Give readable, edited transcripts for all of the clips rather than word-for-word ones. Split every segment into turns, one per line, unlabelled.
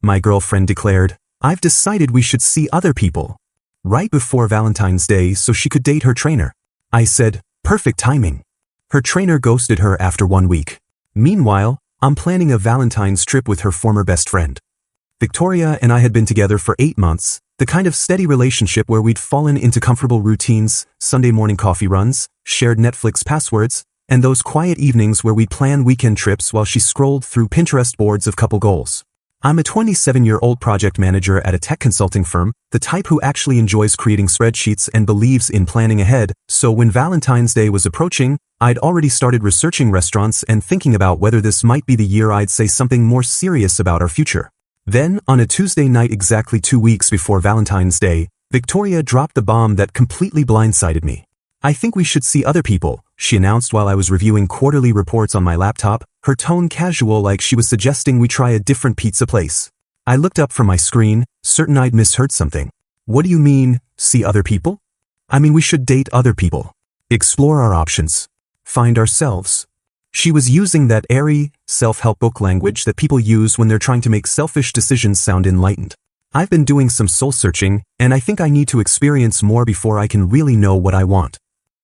my girlfriend declared. I've decided we should see other people. Right before Valentine's Day so she could date her trainer. I said, perfect timing. Her trainer ghosted her after 1 week. Meanwhile, I'm planning a Valentine's trip with her former best friend. Victoria and I had been together for 8 months, the kind of steady relationship where we'd fallen into comfortable routines, Sunday morning coffee runs, shared Netflix passwords, and those quiet evenings where we'd plan weekend trips while she scrolled through Pinterest boards of couple goals. I'm a 27-year-old project manager at a tech consulting firm, the type who actually enjoys creating spreadsheets and believes in planning ahead, so when Valentine's Day was approaching, I'd already started researching restaurants and thinking about whether this might be the year I'd say something more serious about our future. Then, on a Tuesday night exactly 2 weeks before Valentine's Day, Victoria dropped the bomb that completely blindsided me. I think we should see other people, she announced while I was reviewing quarterly reports on my laptop, her tone casual like she was suggesting we try a different pizza place. I looked up from my screen, certain I'd misheard something. What do you mean, see other people? I mean we should date other people. Explore our options. Find ourselves. She was using that airy, self-help book language that people use when they're trying to make selfish decisions sound enlightened. I've been doing some soul-searching, and I think I need to experience more before I can really know what I want.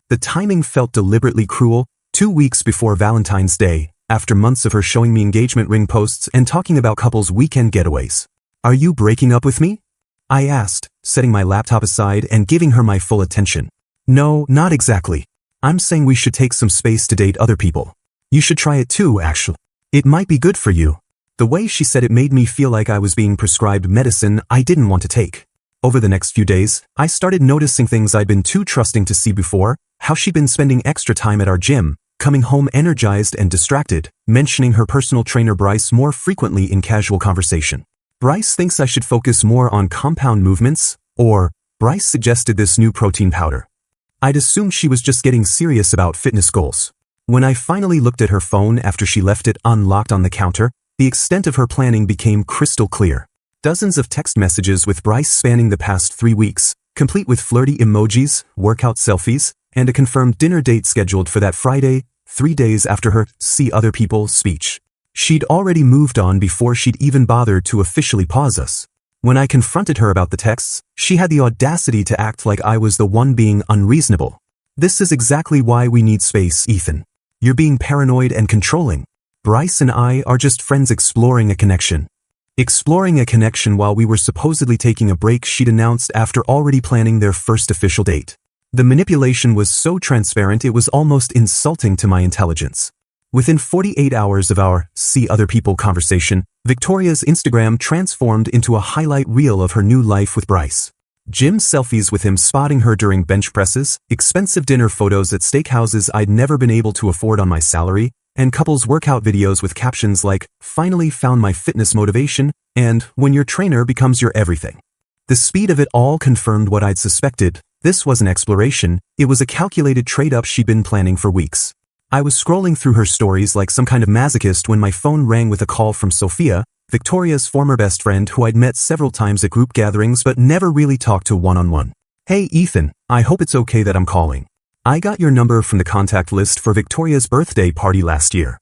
The timing felt deliberately cruel, 2 weeks before Valentine's Day, after months of her showing me engagement ring posts and talking about couples' weekend getaways. Are you breaking up with me? I asked, setting my laptop aside and giving her my full attention. No, not exactly. I'm saying we should take some space to date other people. You should try it too, actually. It might be good for you. The way she said it made me feel like I was being prescribed medicine I didn't want to take. Over the next few days, I started noticing things I'd been too trusting to see before, how she'd been spending extra time at our gym, coming home energized and distracted, mentioning her personal trainer Bryce more frequently in casual conversation. Bryce thinks I should focus more on compound movements, or Bryce suggested this new protein powder. I'd assumed she was just getting serious about fitness goals. When I finally looked at her phone after she left it unlocked on the counter, the extent of her planning became crystal clear. Dozens of text messages with Bryce spanning the past 3 weeks, complete with flirty emojis, workout selfies, and a confirmed dinner date scheduled for that Friday, 3 days after her "see other people" speech. She'd already moved on before she'd even bothered to officially pause us. When I confronted her about the texts, she had the audacity to act like I was the one being unreasonable. This is exactly why we need space, Ethan. You're being paranoid and controlling. Bryce and I are just friends exploring a connection. Exploring a connection while we were supposedly taking a break, she'd announced after already planning their first official date. The manipulation was so transparent it was almost insulting to my intelligence. Within 48 hours of our "see other people" conversation, Victoria's Instagram transformed into a highlight reel of her new life with Bryce. Gym selfies with him spotting her during bench presses, expensive dinner photos at steakhouses I'd never been able to afford on my salary, and couples workout videos with captions like, "Finally found my fitness motivation," and "When your trainer becomes your everything." The speed of it all confirmed what I'd suspected. This wasn't exploration, it was a calculated trade-up she'd been planning for weeks. I was scrolling through her stories like some kind of masochist when my phone rang with a call from Sophia, Victoria's former best friend who I'd met several times at group gatherings but never really talked to one-on-one. "Hey Ethan, I hope it's okay that I'm calling. I got your number from the contact list for Victoria's birthday party last year."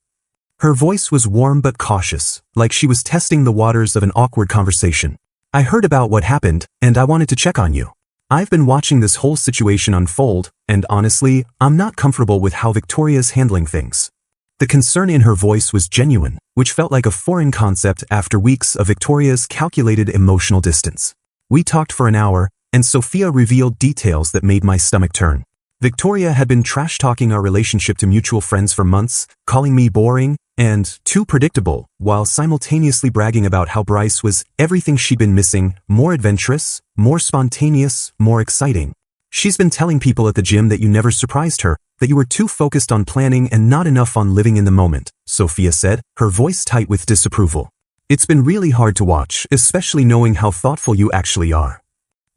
Her voice was warm but cautious, like she was testing the waters of an awkward conversation. "I heard about what happened, and I wanted to check on you. I've been watching this whole situation unfold, and honestly, I'm not comfortable with how Victoria's handling things." The concern in her voice was genuine, which felt like a foreign concept after weeks of Victoria's calculated emotional distance. We talked for an hour, and Sophia revealed details that made my stomach turn. Victoria had been trash-talking our relationship to mutual friends for months, calling me boring and too predictable, while simultaneously bragging about how Bryce was everything she'd been missing, more adventurous, more spontaneous, more exciting. "She's been telling people at the gym that you never surprised her, that you were too focused on planning and not enough on living in the moment," Sophia said, her voice tight with disapproval. "It's been really hard to watch, especially knowing how thoughtful you actually are."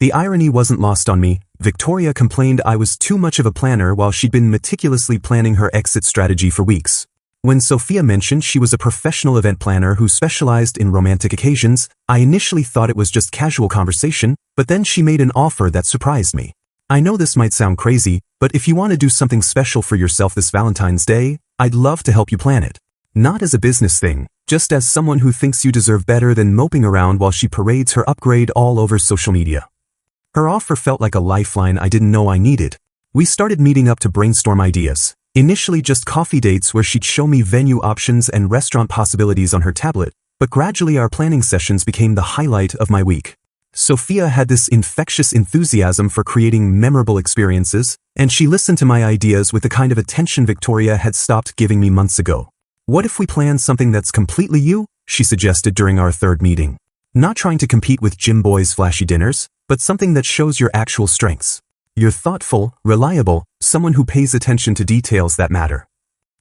The irony wasn't lost on me. Victoria complained I was too much of a planner while she'd been meticulously planning her exit strategy for weeks. When Sophia mentioned she was a professional event planner who specialized in romantic occasions, I initially thought it was just casual conversation, but then she made an offer that surprised me. "I know this might sound crazy, but if you want to do something special for yourself this Valentine's Day, I'd love to help you plan it. Not as a business thing, just as someone who thinks you deserve better than moping around while she parades her upgrade all over social media. Her offer felt like a lifeline I didn't know I needed. We started meeting up to brainstorm ideas. Initially just coffee dates where she'd show me venue options and restaurant possibilities on her tablet, but gradually our planning sessions became the highlight of my week. Sophia had this infectious enthusiasm for creating memorable experiences, and she listened to my ideas with the kind of attention Victoria had stopped giving me months ago. "What if we plan something that's completely you?" she suggested during our third meeting. "Not trying to compete with Gym Boy's flashy dinners, but something that shows your actual strengths. You're thoughtful, reliable, someone who pays attention to details that matter."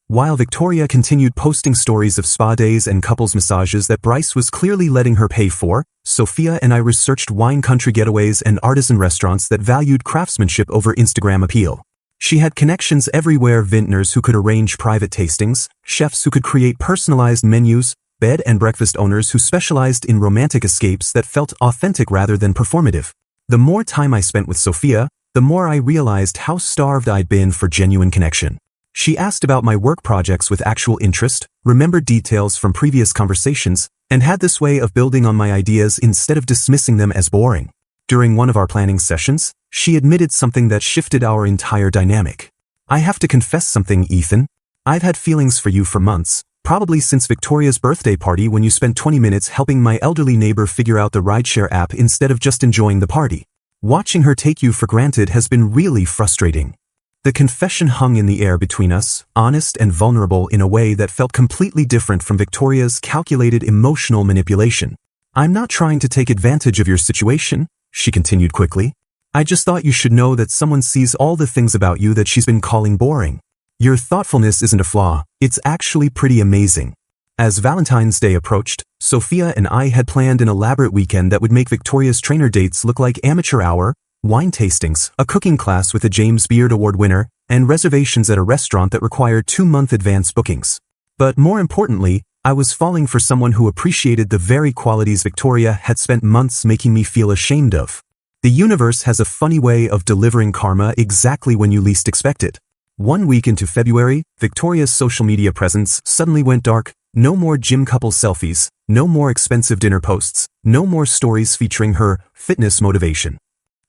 While Victoria continued posting stories of spa days and couples massages that Bryce was clearly letting her pay for, Sophia and I researched wine country getaways and artisan restaurants that valued craftsmanship over Instagram appeal. She had connections everywhere: vintners who could arrange private tastings, chefs who could create personalized menus, bed and breakfast owners who specialized in romantic escapes that felt authentic rather than performative. The more time I spent with Sophia, the more I realized how starved I'd been for genuine connection. She asked about my work projects with actual interest, remembered details from previous conversations, and had this way of building on my ideas instead of dismissing them as boring. During one of our planning sessions, she admitted something that shifted our entire dynamic. "I have to confess something, Ethan. I've had feelings for you for months, probably since Victoria's birthday party when you spent 20 minutes helping my elderly neighbor figure out the rideshare app instead of just enjoying the party. Watching her take you for granted has been really frustrating." The confession hung in the air between us, honest and vulnerable in a way that felt completely different from Victoria's calculated emotional manipulation. "I'm not trying to take advantage of your situation," she continued quickly. "I just thought you should know that someone sees all the things about you that she's been calling boring. Your thoughtfulness isn't a flaw, it's actually pretty amazing." As Valentine's Day approached, Sophia and I had planned an elaborate weekend that would make Victoria's trainer dates look like amateur hour, wine tastings, a cooking class with a James Beard Award winner, and reservations at a restaurant that required 2-month advance bookings. But more importantly, I was falling for someone who appreciated the very qualities Victoria had spent months making me feel ashamed of. The universe has a funny way of delivering karma exactly when you least expect it. 1 week into February, Victoria's social media presence suddenly went dark. No more gym couple selfies, no more expensive dinner posts, no more stories featuring her fitness motivation.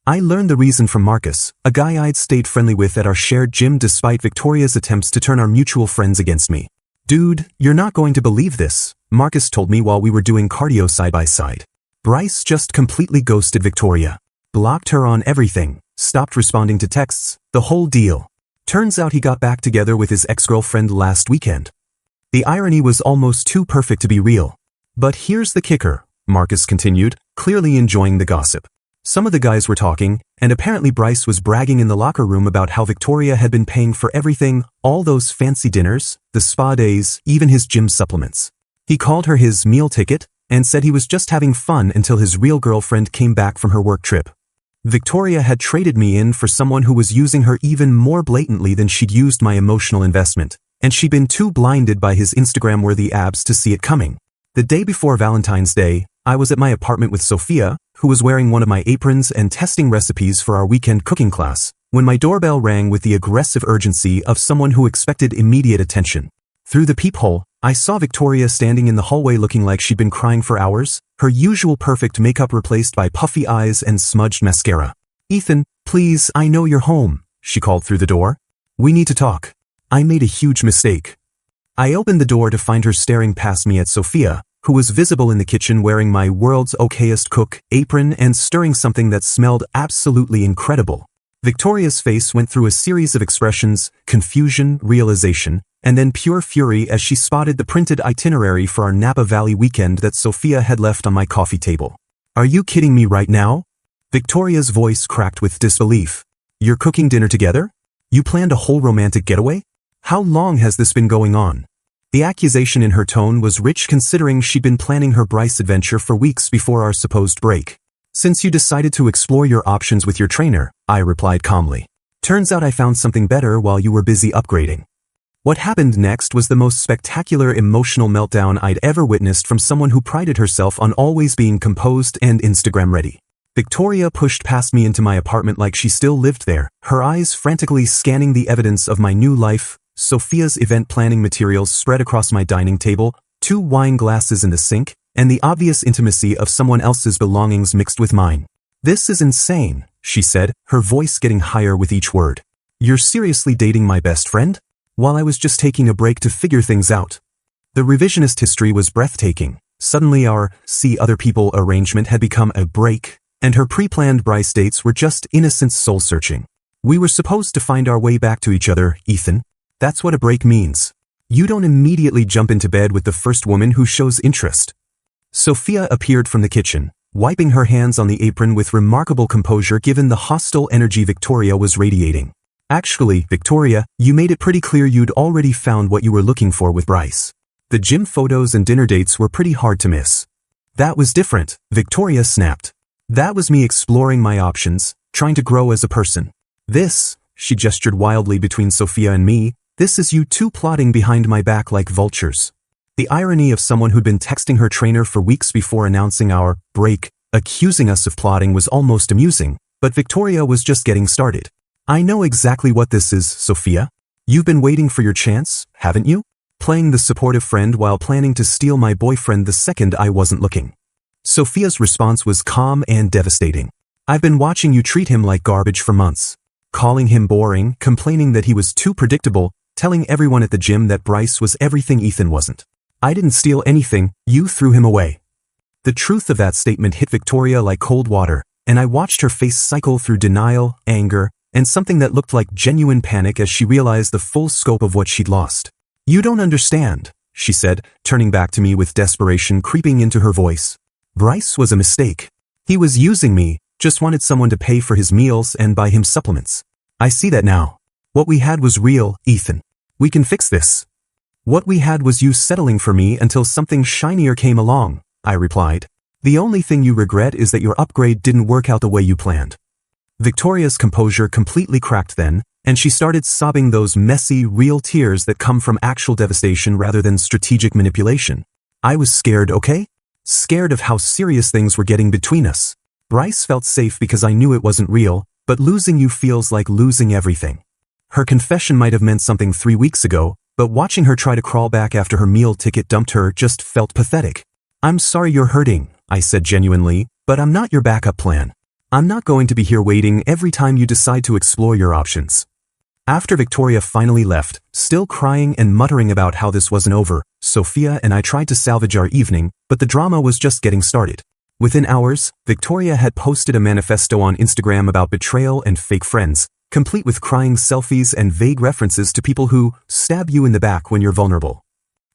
I learned the reason from Marcus, a guy I'd stayed friendly with at our shared gym despite Victoria's attempts to turn our mutual friends against me. "Dude, you're not going to believe this," Marcus told me while we were doing cardio side by side. "Bryce just completely ghosted Victoria. Blocked her on everything, stopped responding to texts, the whole deal. Turns out he got back together with his ex-girlfriend last weekend." The irony was almost too perfect to be real. "But here's the kicker," Marcus continued, clearly enjoying the gossip. "Some of the guys were talking, and apparently Bryce was bragging in the locker room about how Victoria had been paying for everything, all those fancy dinners, the spa days, even his gym supplements. He called her his meal ticket, and said he was just having fun until his real girlfriend came back from her work trip. Victoria had traded me in for someone who was using her even more blatantly than she'd used my emotional investment, and she'd been too blinded by his Instagram-worthy abs to see it coming. The day before Valentine's Day, I was at my apartment with Sophia, who was wearing one of my aprons and testing recipes for our weekend cooking class, when my doorbell rang with the aggressive urgency of someone who expected immediate attention. Through the peephole, I saw Victoria standing in the hallway looking like she'd been crying for hours, her usual perfect makeup replaced by puffy eyes and smudged mascara. "Ethan, please, I know you're home," she called through the door. "We need to talk. I made a huge mistake." I opened the door to find her staring past me at Sophia, who was visible in the kitchen wearing my world's okayest cook apron and stirring something that smelled absolutely incredible. Victoria's face went through a series of expressions: confusion, realization, and then pure fury as she spotted the printed itinerary for our Napa Valley weekend that Sophia had left on my coffee table. "Are you kidding me right now?" Victoria's voice cracked with disbelief. "You're cooking dinner together? You planned a whole romantic getaway? How long has this been going on?" The accusation in her tone was rich considering she'd been planning her Bryce adventure for weeks before our supposed break. "Since you decided to explore your options with your trainer," I replied calmly. "Turns out I found something better while you were busy upgrading." What happened next was the most spectacular emotional meltdown I'd ever witnessed from someone who prided herself on always being composed and Instagram ready. Victoria pushed past me into my apartment like she still lived there, her eyes frantically scanning the evidence of my new life, Sophia's event planning materials spread across my dining table, 2 wine glasses in the sink, and the obvious intimacy of someone else's belongings mixed with mine. "This is insane," she said, her voice getting higher with each word. "You're seriously dating my best friend?" While I was just taking a break to figure things out. The revisionist history was breathtaking. Suddenly our see other people arrangement had become a break, and her pre-planned Bryce dates were just innocent soul-searching. We were supposed to find our way back to each other, Ethan. That's what a break means. You don't immediately jump into bed with the first woman who shows interest. Sophia appeared from the kitchen, wiping her hands on the apron with remarkable composure given the hostile energy Victoria was radiating. "Actually, Victoria, you made it pretty clear you'd already found what you were looking for with Bryce. The gym photos and dinner dates were pretty hard to miss." "That was different," Victoria snapped. "That was me exploring my options, trying to grow as a person. This," she gestured wildly between Sophia and me, "this is you two plotting behind my back like vultures." The irony of someone who'd been texting her trainer for weeks before announcing our break, accusing us of plotting was almost amusing, but Victoria was just getting started. "I know exactly what this is, Sophia. You've been waiting for your chance, haven't you? Playing the supportive friend while planning to steal my boyfriend the second I wasn't looking." Sophia's response was calm and devastating. "I've been watching you treat him like garbage for months. Calling him boring, complaining that he was too predictable, telling everyone at the gym that Bryce was everything Ethan wasn't. I didn't steal anything, you threw him away." The truth of that statement hit Victoria like cold water, and I watched her face cycle through denial, anger, and something that looked like genuine panic as she realized the full scope of what she'd lost. "You don't understand," she said, turning back to me with desperation creeping into her voice. "Bryce was a mistake. He was using me, just wanted someone to pay for his meals and buy him supplements. I see that now. What we had was real, Ethan. We can fix this." "What we had was you settling for me until something shinier came along," I replied. "The only thing you regret is that your upgrade didn't work out the way you planned." Victoria's composure completely cracked then, and she started sobbing those messy, real tears that come from actual devastation rather than strategic manipulation. "I was scared, okay? Scared of how serious things were getting between us. Bryce felt safe because I knew it wasn't real, but losing you feels like losing everything." Her confession might have meant something 3 weeks ago, but watching her try to crawl back after her meal ticket dumped her just felt pathetic. "I'm sorry you're hurting," I said genuinely, "but I'm not your backup plan. I'm not going to be here waiting every time you decide to explore your options." After Victoria finally left, still crying and muttering about how this wasn't over, Sophia and I tried to salvage our evening, but the drama was just getting started. Within hours, Victoria had posted a manifesto on Instagram about betrayal and fake friends, complete with crying selfies and vague references to people who stab you in the back when you're vulnerable.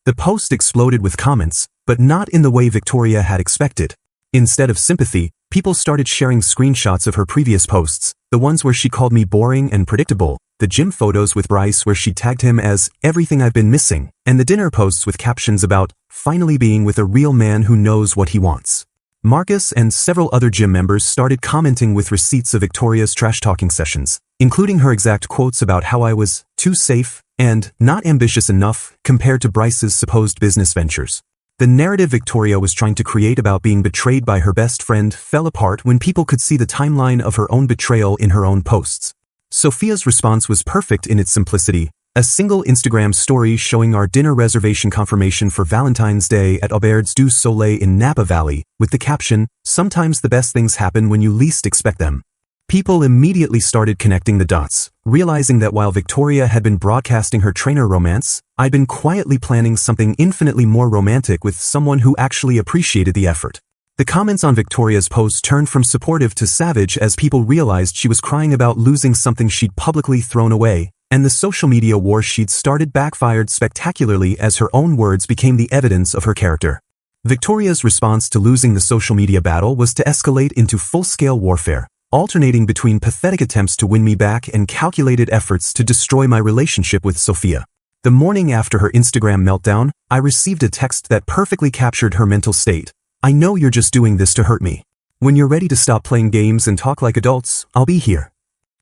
The post exploded with comments, but not in the way Victoria had expected. Instead of sympathy, people started sharing screenshots of her previous posts, the ones where she called me boring and predictable, the gym photos with Bryce where she tagged him as everything I've been missing, and the dinner posts with captions about finally being with a real man who knows what he wants. Marcus and several other gym members started commenting with receipts of Victoria's trash-talking sessions, including her exact quotes about how I was too safe and not ambitious enough compared to Bryce's supposed business ventures. The narrative Victoria was trying to create about being betrayed by her best friend fell apart when people could see the timeline of her own betrayal in her own posts. Sophia's response was perfect in its simplicity, a single Instagram story showing our dinner reservation confirmation for Valentine's Day at Auberge du Soleil in Napa Valley, with the caption, "Sometimes the best things happen when you least expect them." People immediately started connecting the dots, realizing that while Victoria had been broadcasting her trainer romance, I'd been quietly planning something infinitely more romantic with someone who actually appreciated the effort. The comments on Victoria's post turned from supportive to savage as people realized she was crying about losing something she'd publicly thrown away, and the social media war she'd started backfired spectacularly as her own words became the evidence of her character. Victoria's response to losing the social media battle was to escalate into full-scale warfare, alternating between pathetic attempts to win me back and calculated efforts to destroy my relationship with Sophia. The morning after her Instagram meltdown, I received a text that perfectly captured her mental state. "I know you're just doing this to hurt me. When you're ready to stop playing games and talk like adults, I'll be here."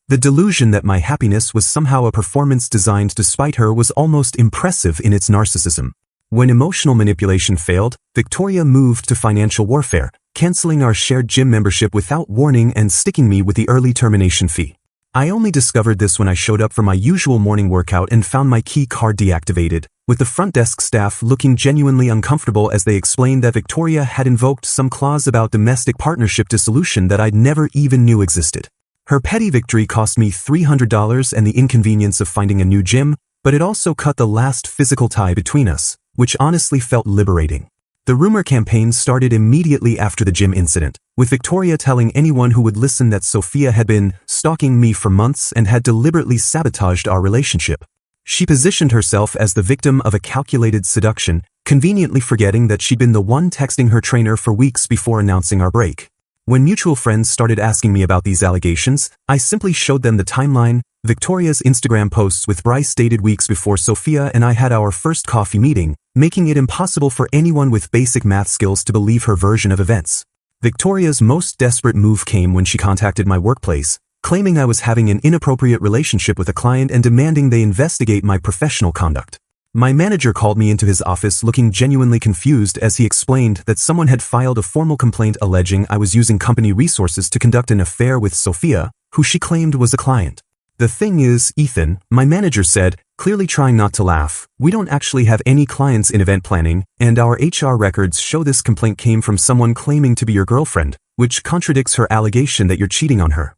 The delusion that my happiness was somehow a performance designed to spite her was almost impressive in its narcissism. When emotional manipulation failed, Victoria moved to financial warfare, canceling our shared gym membership without warning and sticking me with the early termination fee. I only discovered this when I showed up for my usual morning workout and found my key card deactivated, with the front desk staff looking genuinely uncomfortable as they explained that Victoria had invoked some clause about domestic partnership dissolution that I'd never even knew existed. Her petty victory cost me $300 and the inconvenience of finding a new gym, but it also cut the last physical tie between us, which honestly felt liberating. The rumor campaign started immediately after the gym incident, with Victoria telling anyone who would listen that Sophia had been stalking me for months and had deliberately sabotaged our relationship. She positioned herself as the victim of a calculated seduction, conveniently forgetting that she'd been the one texting her trainer for weeks before announcing our break. When mutual friends started asking me about these allegations, I simply showed them the timeline. Victoria's Instagram posts with Bryce dated weeks before Sophia and I had our first coffee meeting, making it impossible for anyone with basic math skills to believe her version of events. Victoria's most desperate move came when she contacted my workplace, claiming I was having an inappropriate relationship with a client and demanding they investigate my professional conduct. My manager called me into his office looking genuinely confused as he explained that someone had filed a formal complaint alleging I was using company resources to conduct an affair with Sophia, who she claimed was a client. The thing is, Ethan, my manager said, clearly trying not to laugh, we don't actually have any clients in event planning, and our HR records show this complaint came from someone claiming to be your girlfriend, which contradicts her allegation that you're cheating on her.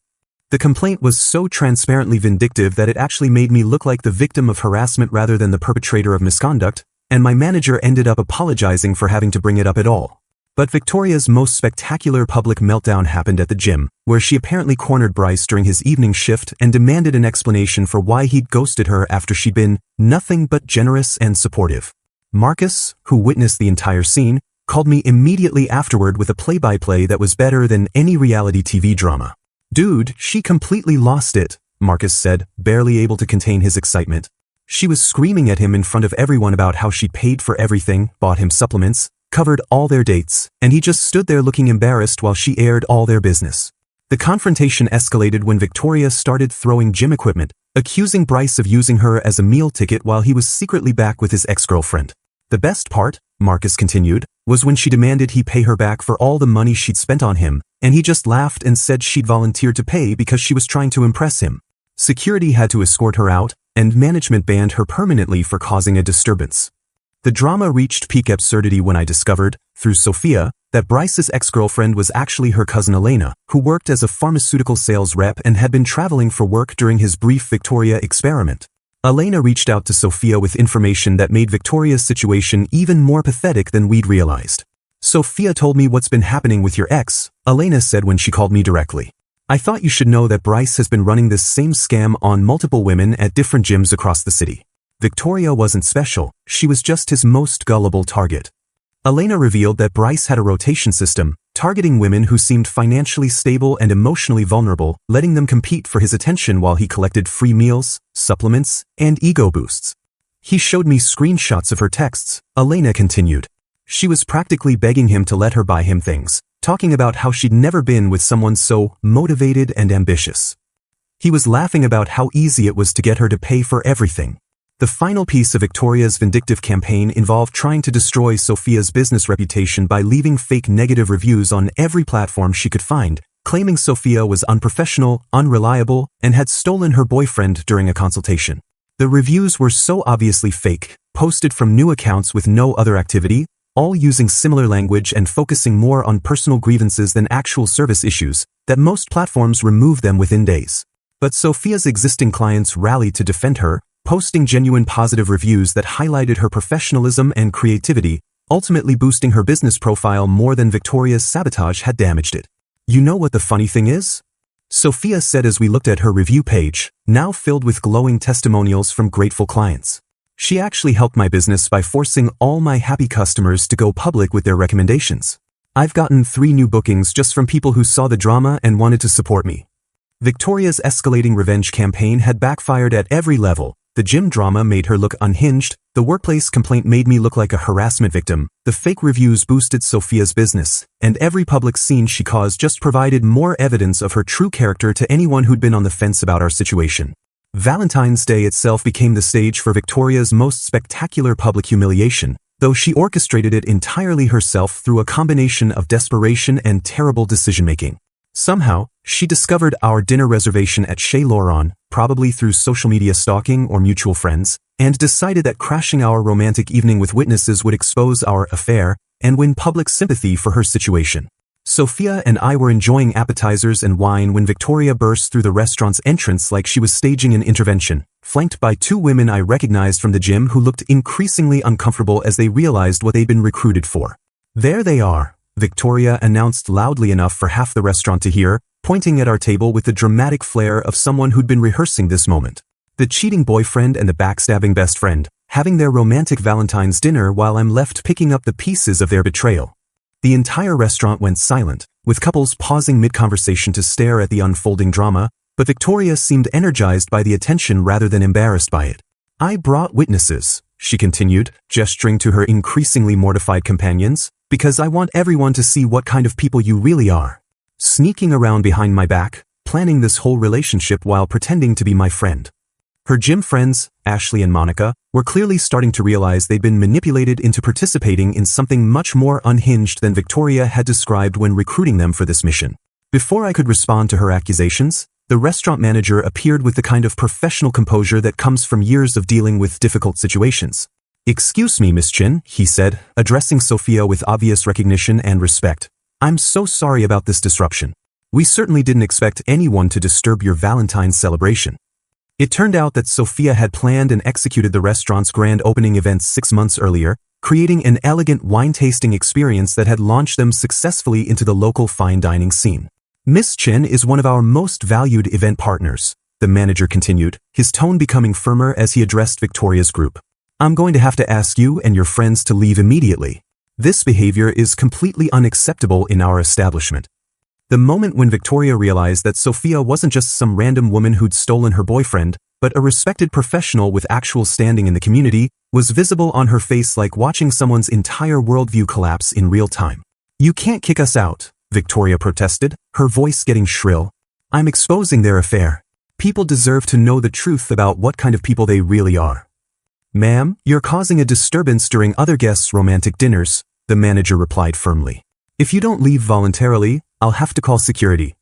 The complaint was so transparently vindictive that it actually made me look like the victim of harassment rather than the perpetrator of misconduct, and my manager ended up apologizing for having to bring it up at all. But Victoria's most spectacular public meltdown happened at the gym, where she apparently cornered Bryce during his evening shift and demanded an explanation for why he'd ghosted her after she'd been nothing but generous and supportive. Marcus, who witnessed the entire scene, called me immediately afterward with a play-by-play that was better than any reality TV drama. "Dude, she completely lost it," Marcus said, barely able to contain his excitement. She was screaming at him in front of everyone about how she paid for everything, bought him supplements, covered all their dates, and he just stood there looking embarrassed while she aired all their business. The confrontation escalated when Victoria started throwing gym equipment, accusing Bryce of using her as a meal ticket while he was secretly back with his ex-girlfriend. The best part, Marcus continued, was when she demanded he pay her back for all the money she'd spent on him, and he just laughed and said she'd volunteered to pay because she was trying to impress him. Security had to escort her out, and management banned her permanently for causing a disturbance. The drama reached peak absurdity when I discovered, through Sophia, that Bryce's ex-girlfriend was actually her cousin Elena, who worked as a pharmaceutical sales rep and had been traveling for work during his brief Victoria experiment. Elena reached out to Sophia with information that made Victoria's situation even more pathetic than we'd realized. "Sophia told me what's been happening with your ex," Elena said when she called me directly. "I thought you should know that Bryce has been running this same scam on multiple women at different gyms across the city. Victoria wasn't special, she was just his most gullible target." Elena revealed that Bryce had a rotation system, targeting women who seemed financially stable and emotionally vulnerable, letting them compete for his attention while he collected free meals, supplements, and ego boosts. "He showed me screenshots of her texts," Elena continued. She was practically begging him to let her buy him things, talking about how she'd never been with someone so motivated and ambitious. He was laughing about how easy it was to get her to pay for everything. The final piece of Victoria's vindictive campaign involved trying to destroy Sophia's business reputation by leaving fake negative reviews on every platform she could find, claiming Sophia was unprofessional, unreliable, and had stolen her boyfriend during a consultation. The reviews were so obviously fake, posted from new accounts with no other activity, all using similar language and focusing more on personal grievances than actual service issues, that most platforms removed them within days. But Sophia's existing clients rallied to defend her, posting genuine positive reviews that highlighted her professionalism and creativity, ultimately boosting her business profile more than Victoria's sabotage had damaged it. "You know what the funny thing is?" Sophia said as we looked at her review page, now filled with glowing testimonials from grateful clients. "She actually helped my business by forcing all my happy customers to go public with their recommendations. I've gotten 3 new bookings just from people who saw the drama and wanted to support me." Victoria's escalating revenge campaign had backfired at every level. The gym drama made her look unhinged, the workplace complaint made me look like a harassment victim, the fake reviews boosted Sophia's business, and every public scene she caused just provided more evidence of her true character to anyone who'd been on the fence about our situation. Valentine's Day itself became the stage for Victoria's most spectacular public humiliation, though she orchestrated it entirely herself through a combination of desperation and terrible decision-making. Somehow, She discovered our dinner reservation at Chez Laurent, probably through social media stalking or mutual friends, and decided that crashing our romantic evening with witnesses would expose our affair and win public sympathy for her situation. Sophia and I were enjoying appetizers and wine when Victoria burst through the restaurant's entrance like she was staging an intervention, flanked by two women I recognized from the gym who looked increasingly uncomfortable as they realized what they'd been recruited for. "There they are," Victoria announced loudly enough for half the restaurant to hear, pointing at our table with the dramatic flair of someone who'd been rehearsing this moment. The cheating boyfriend and the backstabbing best friend, having their romantic Valentine's dinner while I'm left picking up the pieces of their betrayal. The entire restaurant went silent, with couples pausing mid-conversation to stare at the unfolding drama, but Victoria seemed energized by the attention rather than embarrassed by it. "I brought witnesses," she continued, gesturing to her increasingly mortified companions, "because I want everyone to see what kind of people you really are. Sneaking around behind my back, planning this whole relationship while pretending to be my friend." Her gym friends, Ashley and Monica, were clearly starting to realize they'd been manipulated into participating in something much more unhinged than Victoria had described when recruiting them for this mission. Before I could respond to her accusations, the restaurant manager appeared with the kind of professional composure that comes from years of dealing with difficult situations. "Excuse me, Miss Chin," he said, addressing Sophia with obvious recognition and respect. "I'm so sorry about this disruption. We certainly didn't expect anyone to disturb your Valentine's celebration." It turned out that Sophia had planned and executed the restaurant's grand opening events 6 months earlier, creating an elegant wine-tasting experience that had launched them successfully into the local fine dining scene. "Miss Chin is one of our most valued event partners," the manager continued, his tone becoming firmer as he addressed Victoria's group. "I'm going to have to ask you and your friends to leave immediately. This behavior is completely unacceptable in our establishment." The moment when Victoria realized that Sophia wasn't just some random woman who'd stolen her boyfriend, but a respected professional with actual standing in the community, was visible on her face like watching someone's entire worldview collapse in real time. "You can't kick us out," Victoria protested, her voice getting shrill. "I'm exposing their affair. People deserve to know the truth about what kind of people they really are." "Ma'am, you're causing a disturbance during other guests' romantic dinners," the manager replied firmly. "If you don't leave voluntarily, I'll have to call security."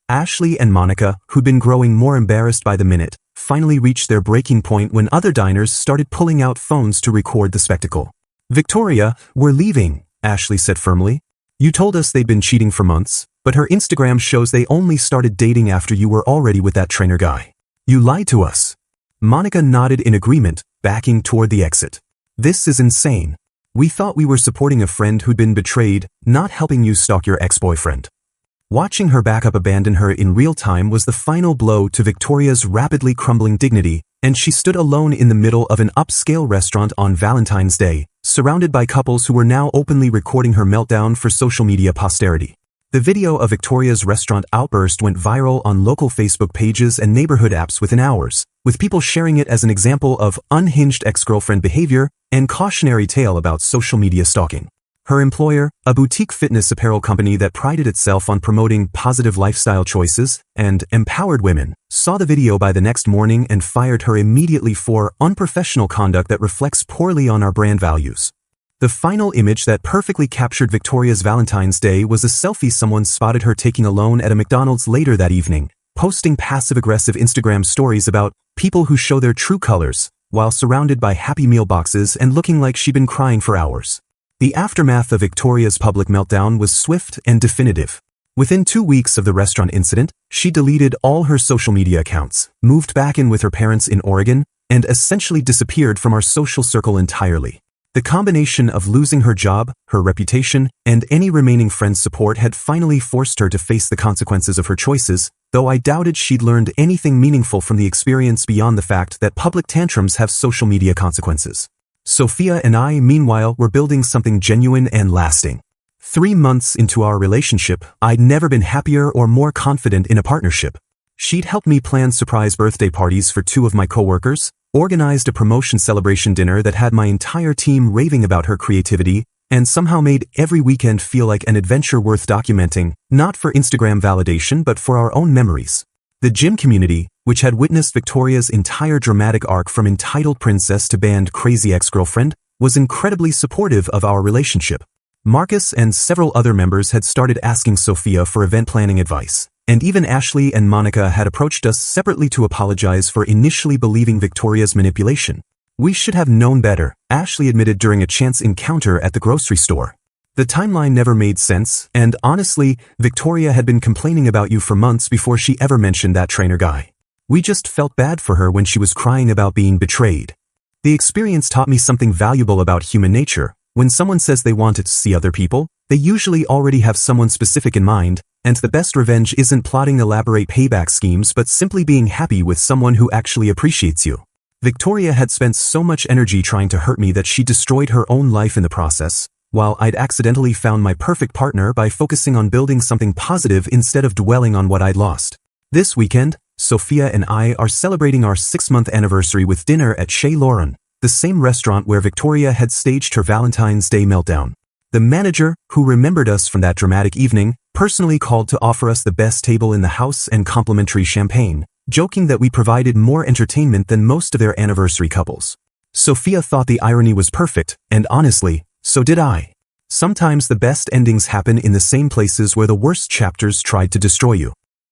Ashley and Monica, who'd been growing more embarrassed by the minute, finally reached their breaking point when other diners started pulling out phones to record the spectacle. "Victoria, we're leaving," Ashley said firmly. "You told us they'd been cheating for months, but her Instagram shows they only started dating after you were already with that trainer guy. You lied to us." Monica nodded in agreement, backing toward the exit. "This is insane. We thought we were supporting a friend who'd been betrayed, not helping you stalk your ex-boyfriend." Watching her backup abandon her in real time was the final blow to Victoria's rapidly crumbling dignity, and she stood alone in the middle of an upscale restaurant on Valentine's Day, surrounded by couples who were now openly recording her meltdown for social media posterity. The video of Victoria's restaurant outburst went viral on local Facebook pages and neighborhood apps within hours, with people sharing it as an example of unhinged ex-girlfriend behavior and cautionary tale about social media stalking. Her employer, a boutique fitness apparel company that prided itself on promoting positive lifestyle choices and empowered women, saw the video by the next morning and fired her immediately for unprofessional conduct that reflects poorly on our brand values. The final image that perfectly captured Victoria's Valentine's Day was a selfie someone spotted her taking alone at a McDonald's later that evening, posting passive-aggressive Instagram stories about people who show their true colors, while surrounded by Happy Meal boxes and looking like she'd been crying for hours. The aftermath of Victoria's public meltdown was swift and definitive. Within 2 weeks of the restaurant incident, she deleted all her social media accounts, moved back in with her parents in Oregon, and essentially disappeared from our social circle entirely. The combination of losing her job, her reputation, and any remaining friend support had finally forced her to face the consequences of her choices, though I doubted she'd learned anything meaningful from the experience beyond the fact that public tantrums have social media consequences. Sophia and I, meanwhile, were building something genuine and lasting. 3 months into our relationship, I'd never been happier or more confident in a partnership. She'd helped me plan surprise birthday parties for 2 of my coworkers, organized a promotion celebration dinner that had my entire team raving about her creativity, and somehow made every weekend feel like an adventure worth documenting, not for Instagram validation but for our own memories. The gym community, which had witnessed Victoria's entire dramatic arc from entitled princess to banned crazy ex-girlfriend, was incredibly supportive of our relationship. Marcus and several other members had started asking Sophia for event planning advice, And even Ashley and Monica had approached us separately to apologize for initially believing Victoria's manipulation. We should have known better, Ashley admitted during a chance encounter at the grocery store. The timeline never made sense, and honestly, Victoria had been complaining about you for months before she ever mentioned that trainer guy. We just felt bad for her when she was crying about being betrayed. The experience taught me something valuable about human nature. When someone says they wanted to see other people, they usually already have someone specific in mind, and the best revenge isn't plotting elaborate payback schemes but simply being happy with someone who actually appreciates you. Victoria had spent so much energy trying to hurt me that she destroyed her own life in the process, while I'd accidentally found my perfect partner by focusing on building something positive instead of dwelling on what I'd lost. This weekend, Sophia and I are celebrating our 6-month anniversary with dinner at Chez Lauren, the same restaurant where Victoria had staged her Valentine's Day meltdown. The manager, who remembered us from that dramatic evening, personally called to offer us the best table in the house and complimentary champagne, joking that we provided more entertainment than most of their anniversary couples. Sophia thought the irony was perfect, and honestly, so did I. Sometimes the best endings happen in the same places where the worst chapters tried to destroy you.